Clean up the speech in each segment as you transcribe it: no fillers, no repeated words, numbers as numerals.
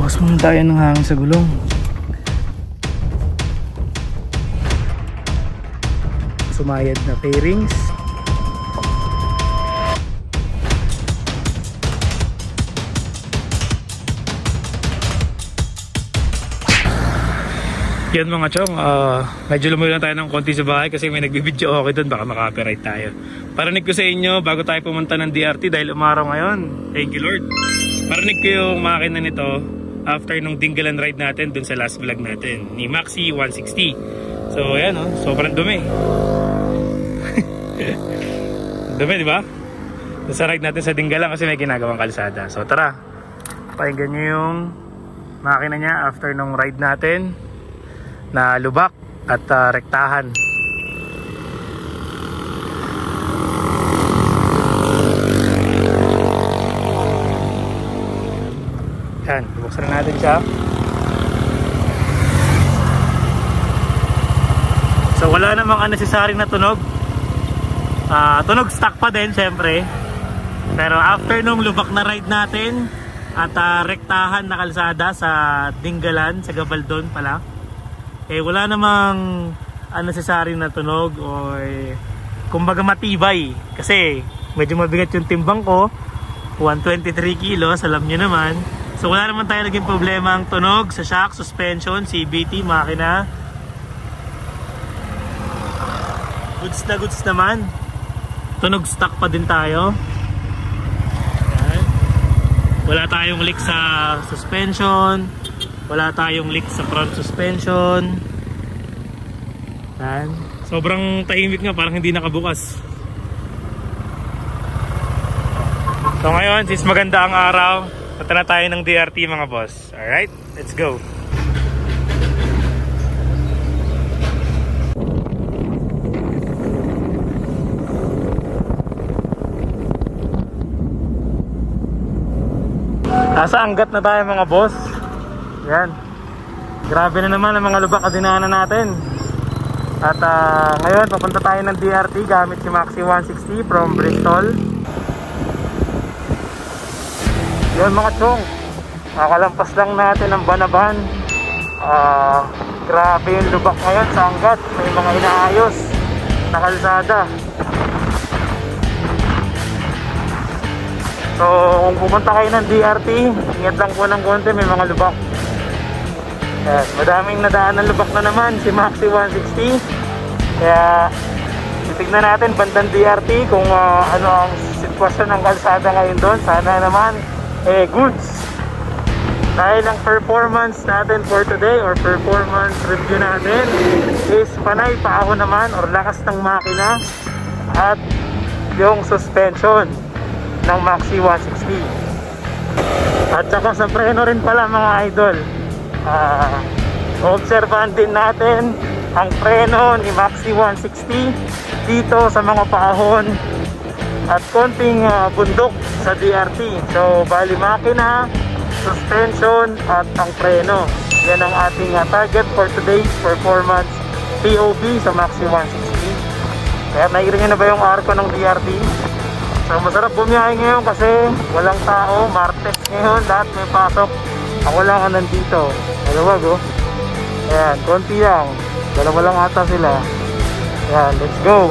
Bukas muna tayo ng hangin sa gulong. Sumayad na fairings. Yan mga chong, medyo lumuyo lang tayo ng konti sa bahay kasi may nagbibideo okay doon, baka maka-copyright tayo. Parinig ko sa inyo bago tayo pumunta ng DRT dahil umaraw ngayon. Thank you Lord. Parinig ko yung makina nito after nung Dingalan ride natin dun sa last vlog natin ni Maxi 160. So ayan oh, sobrang dumi. Dumi diba? Sa ride natin sa Dingalan kasi may ginagawang kalsada. So tara, pakinggan nyo yung makina niya after nung ride natin na lubak at rektahan. Yan, buksan na natin siya. So wala namang unnecessary na tunog. Tunog stock pa din syempre. Pero after nung lubak na ride natin at rektahan na kalsada sa Dingalan, sa Gabaldon pala, eh wala namang unnecessary na tunog o kumbaga matibay kasi medyo mabigat yung timbang ko, 123 kilos, alam nyo naman. So wala naman tayo naging problema ang tunog sa shock, suspension, CVT, makina. Goods na goods naman. Tunog stock pa din tayo. Ayan. Wala tayong leak sa suspension, wala tayong leak sa front suspension. Ayan. Sobrang tahimik nga, parang hindi nakabukas. So ngayon, since maganda ang araw, punta na tayo ng DRT mga boss. Alright, let's go. Nasa Angat na tayo mga boss. Yan. Grabe na naman ang mga lubak na dinaanan natin. At ngayon papunta tayo ng DRT gamit si Maxi 160 from Bristol. Yun mga chong, nakalampas lang natin ang Banaban. Grabe yung lubak ngayon sa Angat. May mga inaayos na kalsada. So kung pupunta kayo ng DRT, ingat lang po ng konti, may mga lubak. Yes, madaming nadaan ng lubak na naman si Maxi 160. Kaya titignan natin bandang DRT kung ano ang sitwasyon ng kalsada ngayon doon. Sana naman goods. Dahil ang performance natin for today or performance review natin is panay pa ako naman or lakas ng makina at yung suspension ng Maxi 160. At saka sa preno rin pala mga idol. Obserbahan din natin ang preno ni Maxi 160 dito sa mga paahon at konting bundok sa DRT. So bali makina, suspension at ang preno. Yan ang ating target for today's performance POV sa Maxi 160. Kaya nairing na ba yung arko ng DRT? So masarap bumiyahe ngayon kasi walang tao, Martes ngayon, lahat may pasok. Ako lang ang nandito. Maluwag oh. Ayan, konti lang. Dalawa lang ata sila. Ayan, let's go.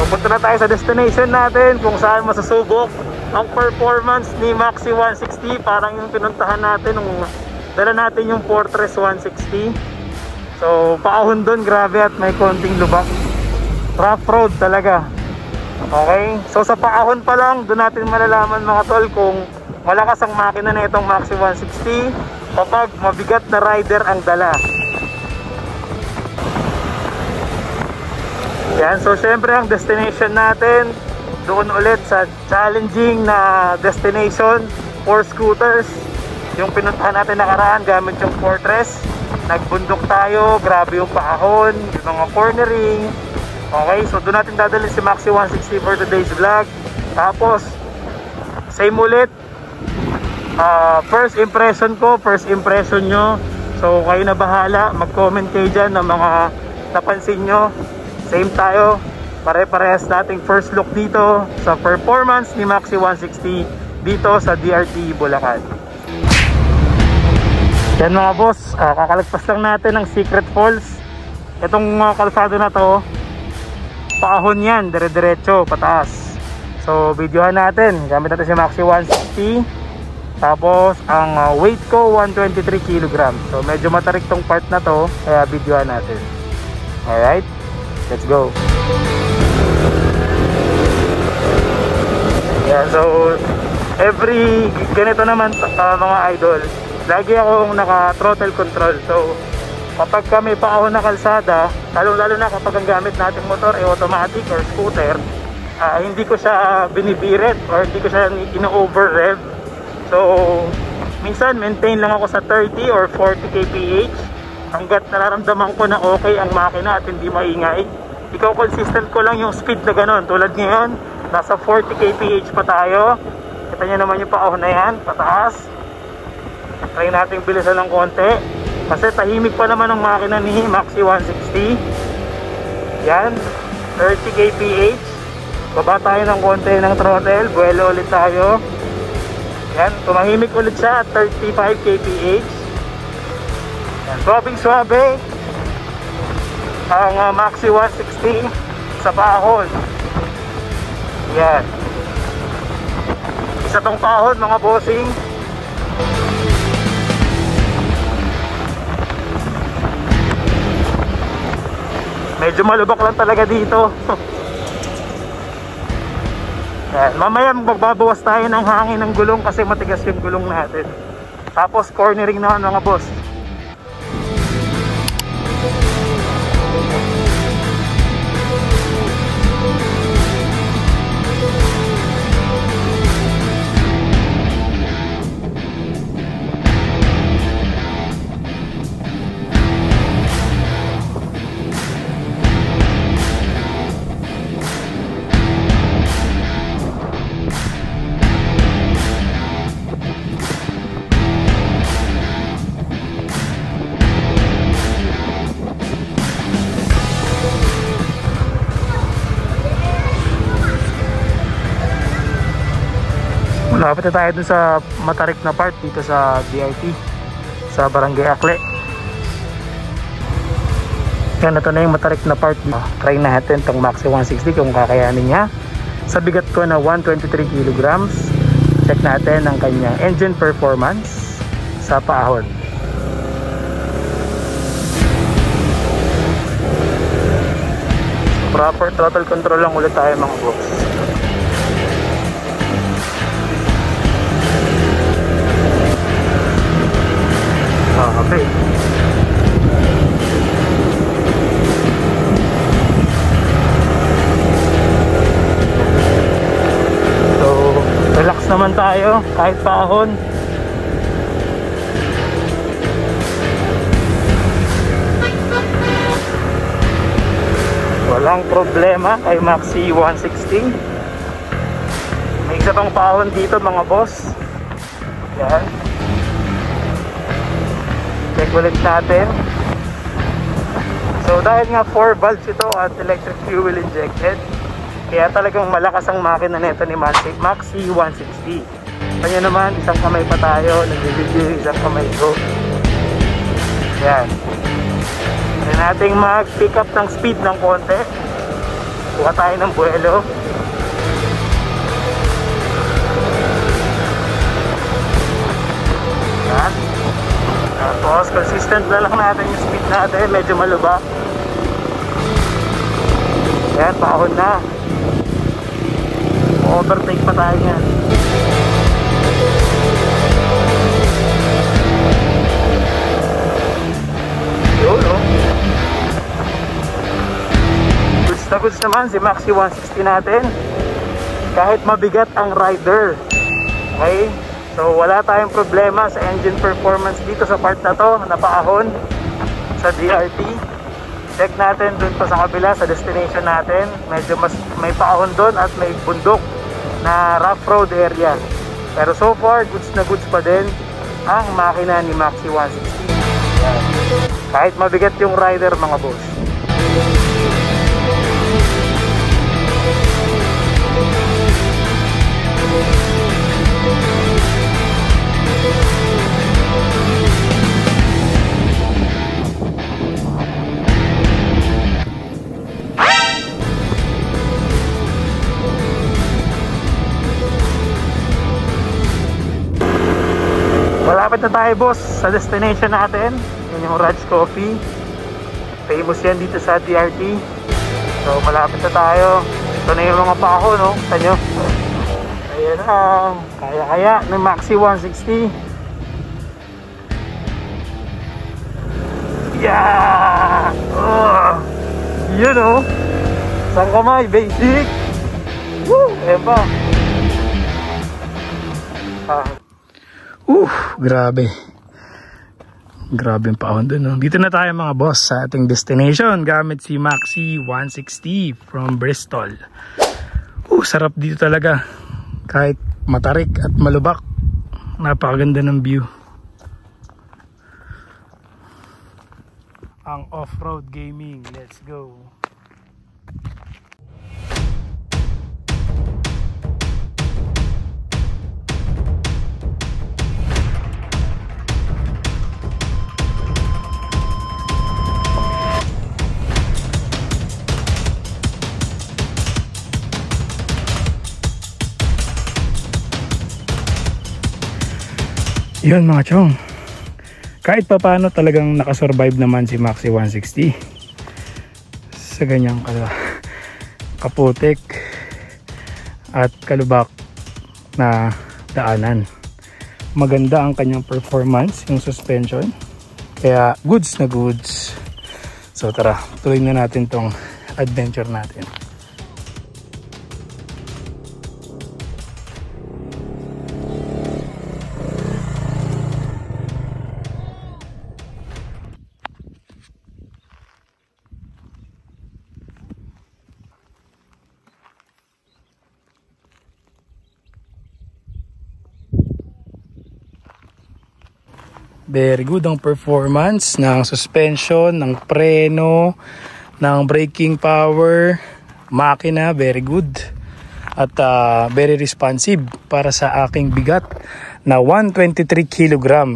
So punta na tayo sa destination natin kung saan masusubok ang performance ni Maxi 160. Parang yung pinuntahan natin nung dala natin yung Fortress 160. So paahon doon, grabe at may konting lubak. Rough road talaga. Okay, so sa paahon pa lang, doon natin malalaman mga tol kung malakas ang makina na itong Maxi 160 kapag mabigat na rider ang dala. Yan, so syempre ang destination natin doon ulit sa challenging na destination for scooters. Yung pinuntahan natin nakaraan gamit yung Fortress. Nagbundok tayo, grabe yung paahon, yung mga cornering. Okay, so doon natin dadalhin si Maxi 160 for today's vlog. Tapos same ulit, first impression ko, first impression nyo. So kayo na bahala, mag-comment kayo dyan ng mga napansin nyo. Same tayo, pare-parehas nating first look dito sa performance ni Maxi 160 dito sa DRT Bulacan. Yan mga boss, kakalagpas lang natin ng Secret Falls. Itong kalsado na to, paahon yan, dire-diretso, pataas. So videohan natin, gamit natin si Maxi 160. Tapos ang weight ko 123 kg. So medyo matarik tong part na to, kaya videohan natin. Alright, let's go. Yeah, so every ganito naman mga idol, lagi akong naka throttle control. So kapag kami paahon na kalsada, lalo na kapag ang gamit nating motor ay automatic or scooter, hindi ko siya binibirit or hindi ko siya ino-over rev. So minsan maintain lang ako sa 30 or 40 kph hanggat nararamdaman ko na okay ang makina at hindi maingay. Ikaw consistent ko lang yung speed na ganun. Tulad ngayon, nasa 40 kph pa tayo. Kita nyo naman yung paahon na yan, pataas. Try natin bilisan ng konti kasi tahimik pa naman ang makina ni Maxi 160. Yan, 30 kph. Baba tayo ng konti ng throttle, buwelo ulit tayo. Yan, tumahimik ulit siya at 35 kph. Yan, swabing-swabe ang Maxi 160 sa paahon. Yan, isa tong paahon mga bossing. Medyo malubak lang talaga dito. Yan, mamaya magbabawas tayo ng hangin ng gulong kasi matigas yung gulong natin. Tapos cornering naman mga boss. Lapit na tayo dun sa matarik na part dito sa DRT sa Barangay Akle. Yan, ito na yung matarik na part. Try natin itong Maxi 160 kung kakayanin niya. Sa bigat ko na 123 kg, check natin ang kanyang engine performance sa paahon. Proper throttle control lang ulit tayo mga boss. Okay. So, relax naman tayo kahit paahon. Walang problema kay Maxi 160. May isa pang paahon dito mga boss. Yan. Check ulit natin. So dahil nga 4 valves ito at electric fuel injected, kaya talagang malakas ang makina nito ni Maxi 160. Kanya naman, isang kamay pa tayo, nag-video isang kamay ko. Yan. Kaya nating mag-pick up ng speed ng konti. Kuha tayo ng buwelo. Yan. Tapos consistent na lang natin yung speed natin, medyo malubak. Yan, paahon na. Overtake pa tayo yan. Yun, no? Goods na goods naman si Maxi 160 natin. Kahit mabigat ang rider. Okay? So wala tayong problema sa engine performance dito sa part na to, napaahon sa DRT. Check natin dun pa sa kabila sa destination natin. Medyo mas may paahon dun at may bundok na rough road area. Pero so far, goods na goods pa din ang makina ni Maxi 160. Yan. Kahit mabigat yung rider mga boss. malapit na tayo boss sa destination natin. Yan yung Raj Coffee. Famous yan dito sa DRT. So malapit na tayo. Ito na yung mga pako, no? Kita nyo. Ayan na. Kaya ng Maxi 160. Yeah! Yun, no? Isang kamay, basic. Woo! Ayan pa. Grabe. Grabe yung paon dun, no? Dito na tayo mga boss sa ating destination gamit si Maxi 160 from Bristol. Sarap dito talaga. Kahit matarik at malubak, napakaganda ng view. Ang off-road gaming, let's go. Yun mga chong, kahit pa paano talagang nakasurvive naman si Maxi 160 sa ganyang kaputik at kalubak na daanan. Maganda ang kanyang performance, yung suspension, kaya goods na goods. So tara, tuloy na natin tong adventure natin. Very good ang performance ng suspension, ng preno, ng braking power, makina, very good. At very responsive para sa aking bigat na 123 kg.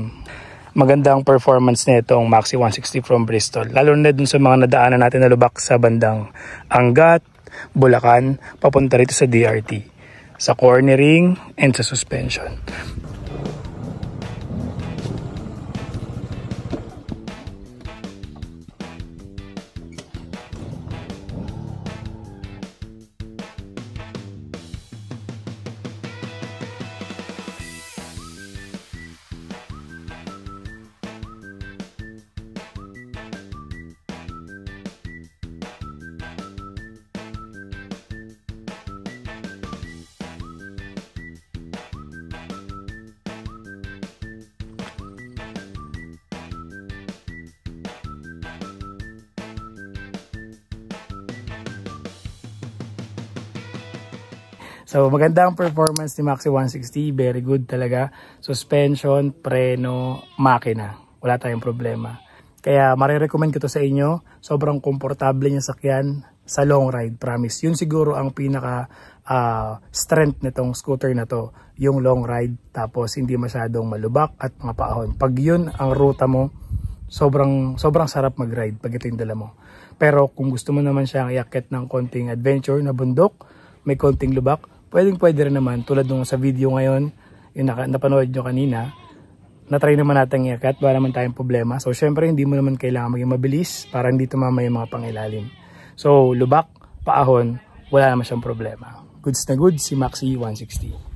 Maganda ang performance nitong Maxi 160 from Bristol. Lalo na dun sa mga nadaanan natin na lubak sa bandang Angat, Bulacan, papunta rito sa DRT. Sa cornering and sa suspension. So maganda ang performance ni Maxi 160, very good talaga. Suspension, preno, makina, wala tayong problema. Kaya marirecommend ko to sa inyo. Sobrang komportable niya sakyan sa long ride, promise. Yun siguro ang pinaka strength nitong scooter na to, yung long ride, tapos hindi masyadong malubak at mga paahon. Pag yun ang ruta mo, sobrang sarap mag-ride pag ito yung dala mo. Pero kung gusto mo naman siyang iakyat ng konting adventure na bundok, may konting lubak, pwede rin naman, tulad nung sa video ngayon, yung napanood nyo kanina, na-try naman natin iakyat, wala naman tayong problema. So syempre hindi mo naman kailangan maging mabilis para hindi tumama yung mga pangilalim. So lubak, paahon, wala naman siyang problema. Goods na goods si Maxi 160.